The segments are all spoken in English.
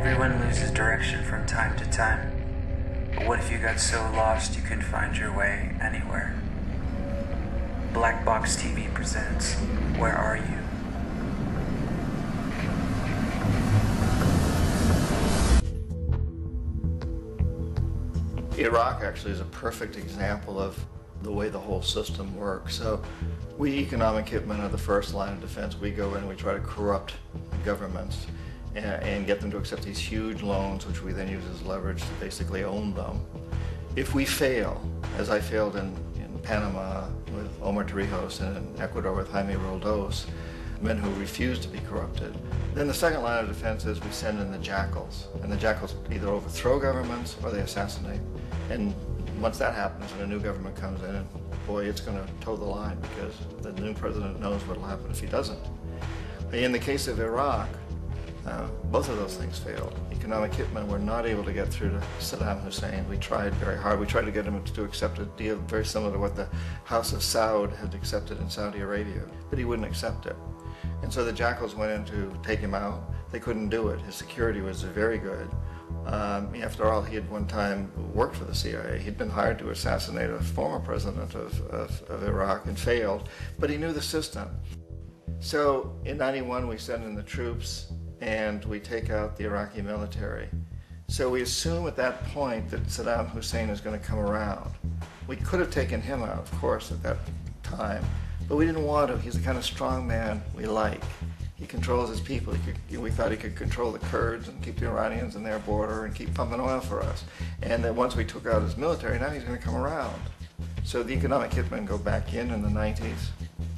Everyone loses direction from time to time. But what if you got so lost you couldn't find your way anywhere? Black Box TV presents Where Are You? Iraq actually is a perfect example of the way the whole system works. So we economic hitmen are the first line of defense. We go in and we try to corrupt governments and get them to accept these huge loans, which we then use as leverage to basically own them. If we fail, as I failed in Panama with Omar Torrijos and in Ecuador with Jaime Roldos, men who refuse to be corrupted, then the second line of defense is we send in the jackals. And the jackals either overthrow governments or they assassinate. And once that happens and a new government comes in, and boy, it's going to toe the line because the new president knows what will happen if he doesn't. In the case of Iraq, both of those things failed. Economic hitmen were not able to get through to Saddam Hussein. We tried very hard. We tried to get him to accept a deal very similar to what the House of Saud had accepted in Saudi Arabia, but he wouldn't accept it. And so the jackals went in to take him out. They couldn't do it. His security was very good. After all, he had one time worked for the CIA. He'd been hired to assassinate a former president of Iraq and failed, but he knew the system. So in '91, we send in the troops and we take out the Iraqi military. So we assume at that point that Saddam Hussein is going to come around. We could have taken him out, of course, at that time, but we didn't want to. He's the kind of strong man we like. He controls his people. We thought he could control the Kurds and keep the Iranians in their border and keep pumping oil for us. And that once we took out his military, now he's going to come around. So the economic hitmen go back in the 90s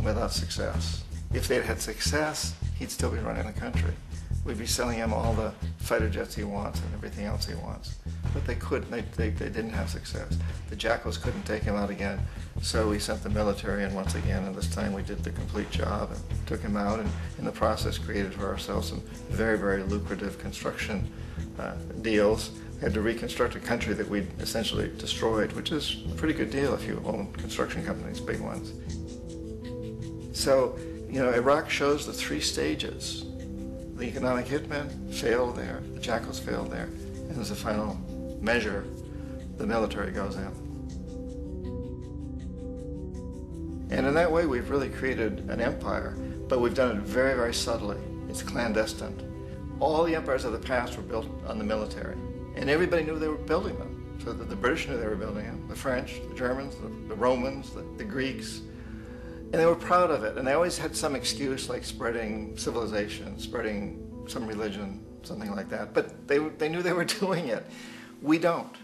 without success. If they'd had success, he'd still be running the country. We'd be selling him all the fighter jets he wants and everything else he wants. But they couldn't, they didn't have success. The jackals couldn't take him out again, so we sent the military in once again, and this time we did the complete job and took him out, and in the process created for ourselves some very, very lucrative construction deals. We had to reconstruct a country that we'd essentially destroyed, which is a pretty good deal if you own construction companies, big ones. So, you know, Iraq shows the three stages. The economic hitmen failed there, the jackals failed there, and as a final measure, the military goes in. And in that way, we've really created an empire, but we've done it very, very subtly. It's clandestine. All the empires of the past were built on the military, and everybody knew they were building them. So the British knew they were building them, the French, the Germans, the Romans, the Greeks. And they were proud of it, and they always had some excuse like spreading civilization, spreading some religion, something like that. But they knew they were doing it. We don't.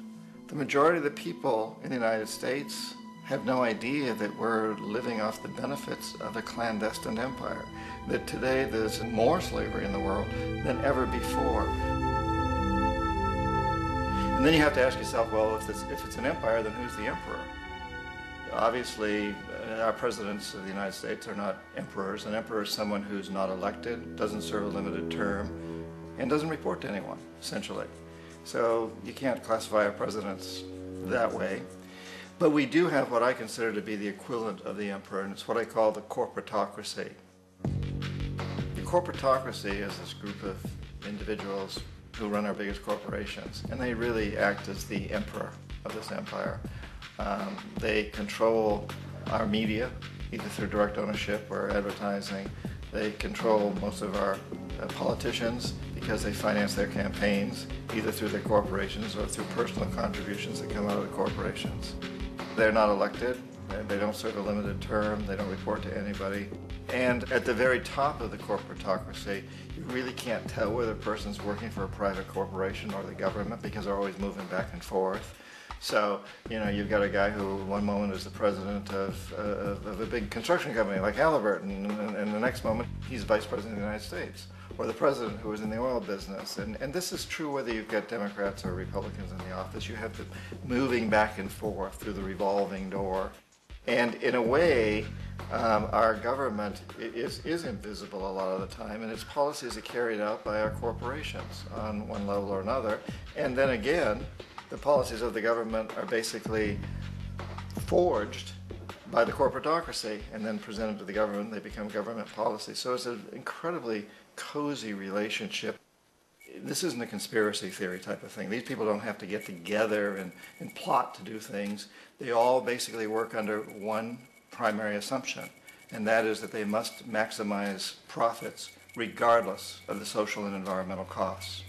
The majority of the people in the United States have no idea that we're living off the benefits of a clandestine empire, that today there's more slavery in the world than ever before. And then you have to ask yourself, well, if it's an empire, then who's the emperor? Obviously, our presidents of the United States are not emperors. An emperor is someone who's not elected, doesn't serve a limited term, and doesn't report to anyone, essentially. So you can't classify our presidents that way. But we do have what I consider to be the equivalent of the emperor, and it's what I call the corporatocracy. The corporatocracy is this group of individuals who run our biggest corporations, and they really act as the emperor of this empire. They control our media, either through direct ownership or advertising. They control most of our politicians because they finance their campaigns, either through their corporations or through personal contributions that come out of the corporations. They're not elected, they don't serve a limited term, they don't report to anybody. And at the very top of the corporatocracy, you really can't tell whether a person's working for a private corporation or the government because they're always moving back and forth. So, you know, you've got a guy who one moment is the president of a big construction company like Halliburton, and the next moment he's vice president of the United States, or the president who is in the oil business. And this is true whether you've got Democrats or Republicans in the office. You have them moving back and forth through the revolving door. And in a way, our government is invisible a lot of the time, and its policies are carried out by our corporations on one level or another. And then again, the policies of the government are basically forged by the corporatocracy and then presented to the government. They become government policy. So it's an incredibly cozy relationship. this isn't a conspiracy theory type of thing. These people don't have to get together and plot to do things. They all basically work under one primary assumption, and that is that they must maximize profits regardless of the social and environmental costs.